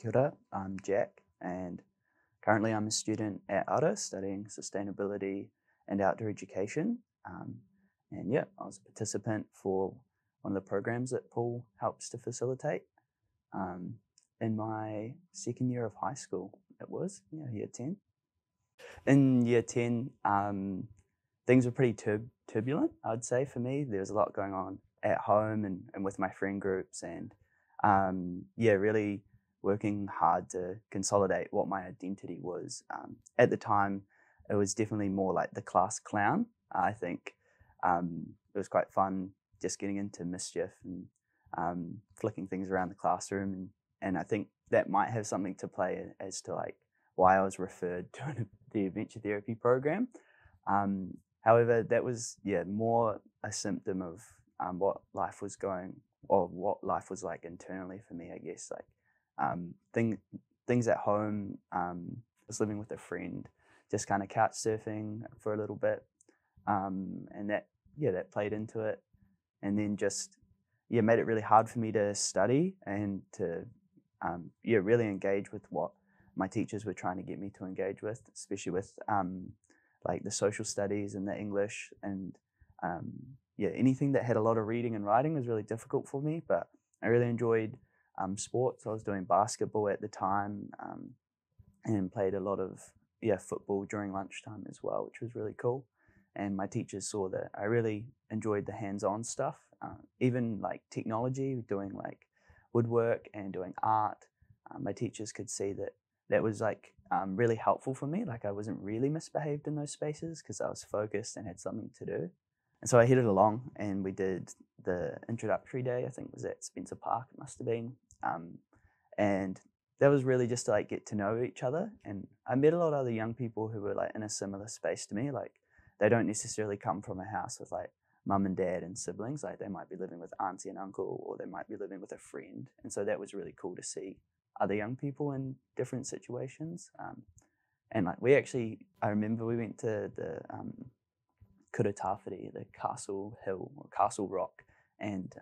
Kia ora, I'm Jack, and currently I'm a student at ARA studying sustainability and outdoor education. And yeah, I was a participant for one of the programs that Paul helps to facilitate um, in my second year of high school. It was, yeah, year 10. In year 10, things were pretty turbulent, I'd say, for me. There was a lot going on at home and with my friend groups, and yeah, really working hard to consolidate what my identity was. At the time, it was definitely more like the class clown. I think it was quite fun just getting into mischief and flicking things around the classroom, and I think that might have something to play as to like why I was referred to the adventure therapy program. However, that was more a symptom of what life was going or what life was like internally for me, I guess. Like things at home. I was living with a friend, just kind of couch surfing for a little bit, and that played into it, and then just made it really hard for me to study and to really engage with what my teachers were trying to get me to engage with, especially with like the social studies and the English and um, anything that had a lot of reading and writing was really difficult for me. But I really enjoyed sports. I was doing basketball at the time and played a lot of football during lunchtime as well, which was really cool. And my teachers saw that I really enjoyed the hands-on stuff, even like technology, doing like woodwork and doing art. My teachers could see that that was like really helpful for me. Like I wasn't really misbehaved in those spaces because I was focused and had something to do. And so I headed along and we did the introductory day. I think it was at Spencer Park. It must have been, and that was really just to like get to know each other. And I met a lot of other young people who were like in a similar space to me. Like they don't necessarily come from a house with like mum and dad and siblings. Like they might be living with auntie and uncle, or they might be living with a friend. And so that was really cool to see other young people in different situations. And like I remember we went to the Kura Tawhiri, the Castle Hill or Castle Rock, and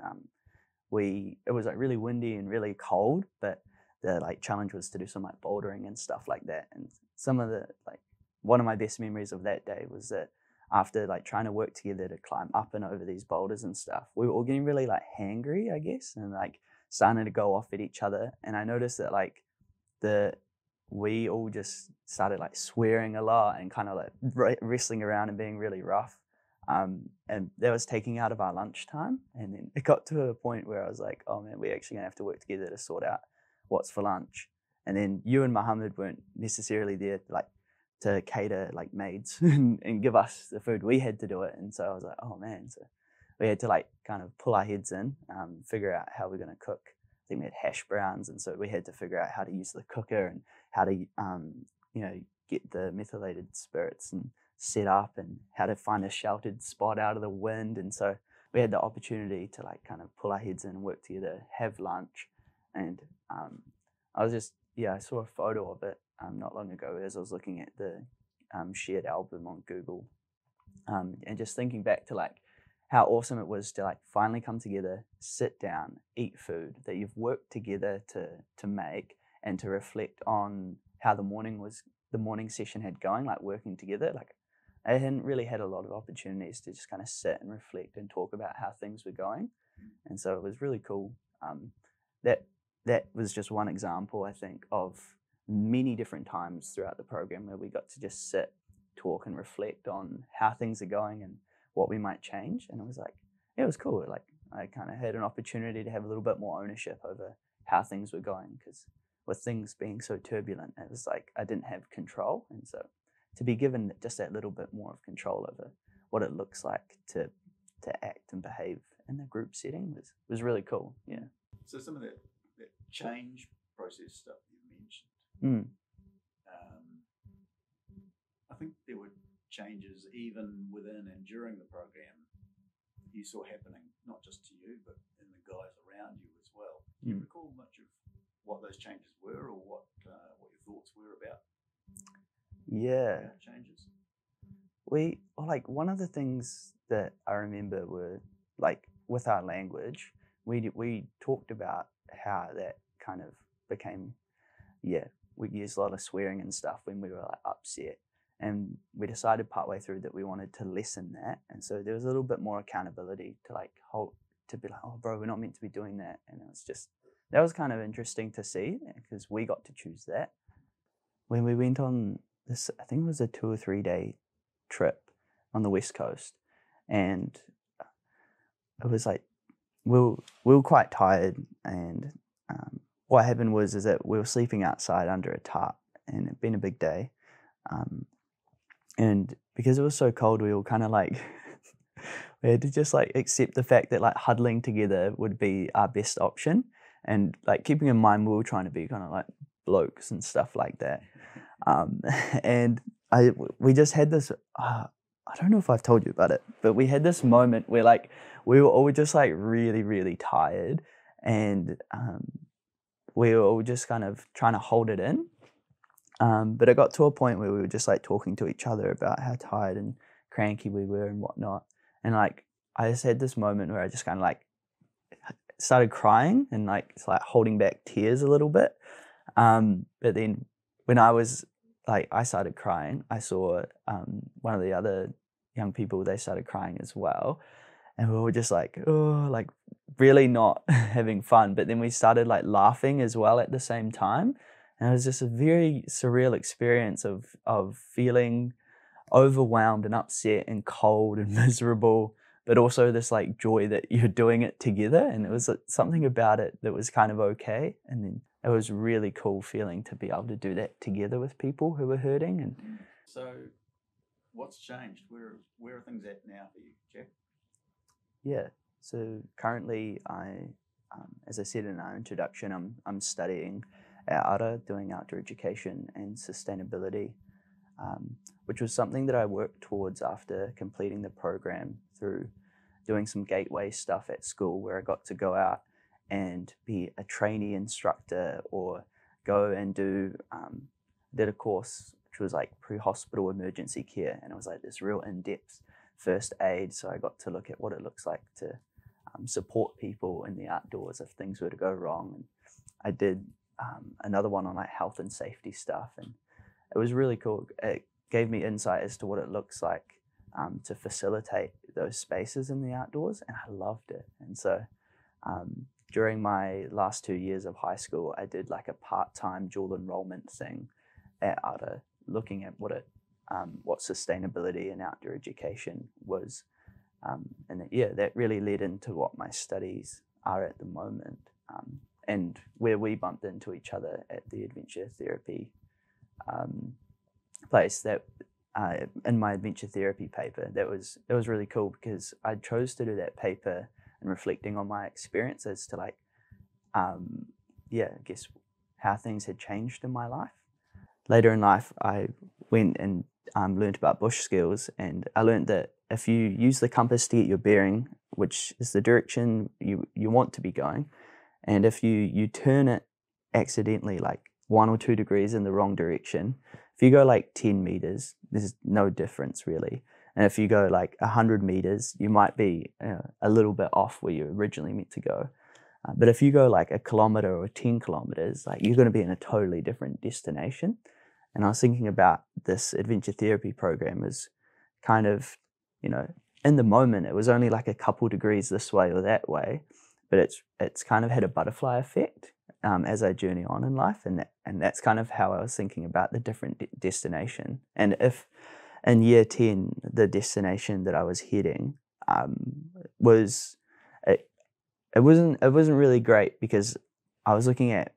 it was like really windy and really cold, but the like challenge was to do some like bouldering and stuff like that. And some of the like one of my best memories of that day was that after like trying to work together to climb up and over these boulders and stuff, we were all getting really like hangry, I guess, and like starting to go off at each other. And I noticed that like the we all just started like swearing a lot and kind of like wrestling around and being really rough. And that was taking out of our lunchtime. And then it got to a point where I was like, oh man, we're actually gonna have to work together to sort out what's for lunch. And then you and Mohammed weren't necessarily there like to cater like maids and give us the food. We had to do it. And so I was like, oh man. So we had to like kind of pull our heads in, figure out how we're gonna cook. I think we had hash browns, and so we had to figure out how to use the cooker and how to get the methylated spirits and set up and how to find a sheltered spot out of the wind. And so we had the opportunity to like kind of pull our heads in and work together, have lunch. And I was just, I saw a photo of it not long ago as I was looking at the shared album on Google, and just thinking back to like how awesome it was to like finally come together, sit down, eat food that you've worked together to make, and to reflect on how the morning session had going, like working together. Like I hadn't really had a lot of opportunities to just kind of sit and reflect and talk about how things were going, and so it was really cool. That that was just one example, I think, of many different times throughout the program where we got to just sit, talk, and reflect on how things are going and what we might change. And it was like, it was cool. Like I kind of had an opportunity to have a little bit more ownership over how things were going, because with things being so turbulent, it was like I didn't have control. And so to be given just that little bit more of control over what it looks like to act and behave in the group setting was really cool. Yeah. So some of that change process stuff you mentioned, Mm. I think there were changes even within and during the program you saw happening, not just to you, but in the guys around you as well. Do you recall much of what those changes were, or what your thoughts were Yeah. about changes? Like one of the things that I remember were like with our language, we talked about how that kind of became yeah, we used a lot of swearing and stuff when we were like upset. And we decided partway through that we wanted to lessen that. And so there was a little bit more accountability to like to be like, oh, bro, we're not meant to be doing that. And it was just, that was kind of interesting to see because we got to choose that. When we went on this, I think it was a 2 or 3 day trip on the West Coast. And it was like, we were quite tired. And what happened was is that we were sleeping outside under a tarp, and it'd been a big day. And because it was so cold, we were kind of like, we had to just like accept the fact that like huddling together would be our best option. And like keeping in mind, we were trying to be kind of like blokes and stuff like that. And we just had this, I don't know if I've told you about it, but we had this moment where like, we were all just like really, really tired. And we were all just kind of trying to hold it in. But it got to a point where we were just like talking to each other about how tired and cranky we were and whatnot. And like, I just had this moment where I just kind of like started crying and like, it's like holding back tears a little bit. But then when I started crying, I saw one of the other young people, they started crying as well. And we were just like, oh, like really not having fun. But then we started like laughing as well at the same time. And it was just a very surreal experience of feeling overwhelmed and upset and cold and miserable, but also this like joy that you're doing it together. And it was something about it that was kind of okay. And then it was really cool feeling to be able to do that together with people who were hurting. And so what's changed? Where are things at now for you, Jack? Yeah, so currently as I said in our introduction, I'm studying at ARA, doing outdoor education and sustainability, which was something that I worked towards after completing the program through doing some gateway stuff at school, where I got to go out and be a trainee instructor or go and did a course which was like pre-hospital emergency care, and it was like this real in-depth first aid. So I got to look at what it looks like to support people in the outdoors if things were to go wrong. And I did another one on like health and safety stuff, and it was really cool. It gave me insight as to what it looks like to facilitate those spaces in the outdoors, and I loved it. And so during my last 2 years of high school, I did like a part-time dual enrollment thing at ARA, looking at what sustainability and outdoor education was. And that really led into what my studies are at the moment, and where we bumped into each other at the adventure therapy place. That in my adventure therapy paper, it was really cool because I chose to do that paper and reflecting on my experience as to like, I guess how things had changed in my life. Later in life, I went and learned about bush skills, and I learned that if you use the compass to get your bearing, which is the direction you want to be going, and if you turn it accidentally like 1 or 2 degrees in the wrong direction, if you go like 10 meters, there's no difference really. And if you go like 100 meters, you might be a little bit off where you originally meant to go. But if you go like 1 kilometer or 10 kilometers, like you're going to be in a totally different destination. And I was thinking about this adventure therapy program as kind of, in the moment, it was only like a couple degrees this way or that way, but it's kind of had a butterfly effect as I journey on in life. And that's kind of how I was thinking about the different destination. And if in year 10, the destination that I was heading it wasn't really great, because I was looking at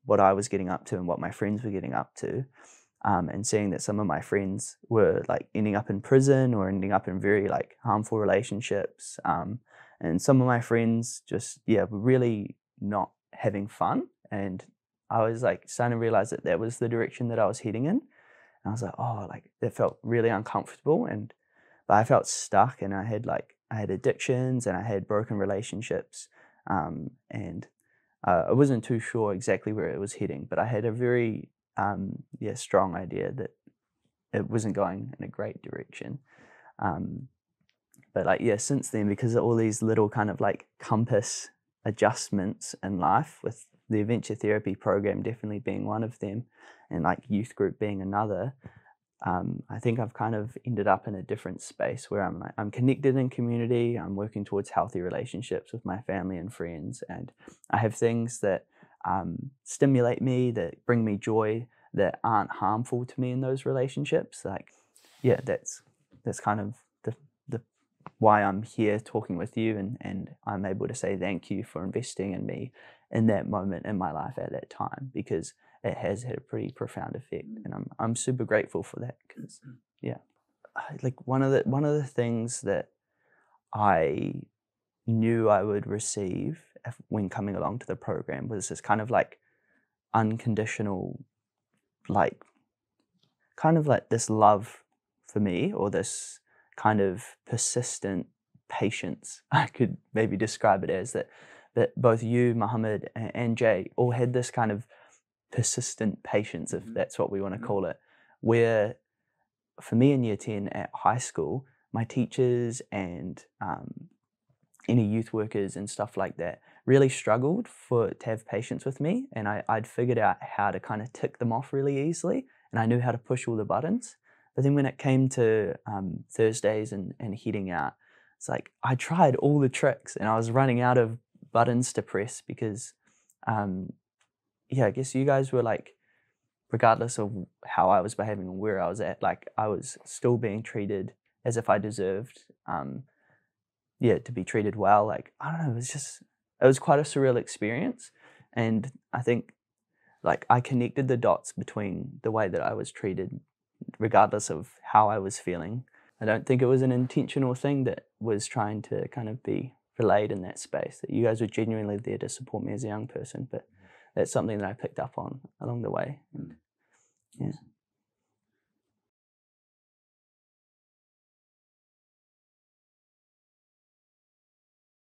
what I was getting up to and what my friends were getting up to, and seeing that some of my friends were like ending up in prison or ending up in very like harmful relationships, and some of my friends just were really not having fun. And I was like starting to realize that was the direction that I was heading in, and I was like, oh, like that felt really uncomfortable, but I felt stuck, and I had addictions and I had broken relationships, and I wasn't too sure exactly where it was heading, but I had a very strong idea that it wasn't going in a great direction. But like, since then, because of all these little kind of like compass adjustments in life with the adventure therapy program definitely being one of them, and like youth group being another, I think I've kind of ended up in a different space where I'm connected in community. I'm working towards healthy relationships with my family and friends, and I have things that stimulate me, that bring me joy, that aren't harmful to me in those relationships. Like, yeah, that's kind of the why I'm here talking with you, and I'm able to say thank you for investing in me in that moment in my life at that time, because it has had a pretty profound effect, and I'm super grateful for that. Because like one of the things that I knew I would receive when coming along to the program was this kind of like unconditional, like kind of like this love for me, or this kind of persistent patience. I could maybe describe it as that both you, Muhammad, and Jay all had this kind of persistent patience, if that's what we want to call it, where for me in year 10 at high school, my teachers and any youth workers and stuff like that really struggled to have patience with me, and I'd figured out how to kind of tick them off really easily, and I knew how to push all the buttons. But then when it came to Thursdays and heading out, it's like I tried all the tricks and I was running out of buttons to press, because I guess you guys were like, regardless of how I was behaving and where I was at, like I was still being treated as if I deserved, to be treated well. Like, I don't know, it was quite a surreal experience. And I think like I connected the dots between the way that I was treated, regardless of how I was feeling. I don't think it was an intentional thing that was trying to kind of be relayed in that space, that you guys were genuinely there to support me as a young person. But that's something that I picked up on along the way. And, yeah.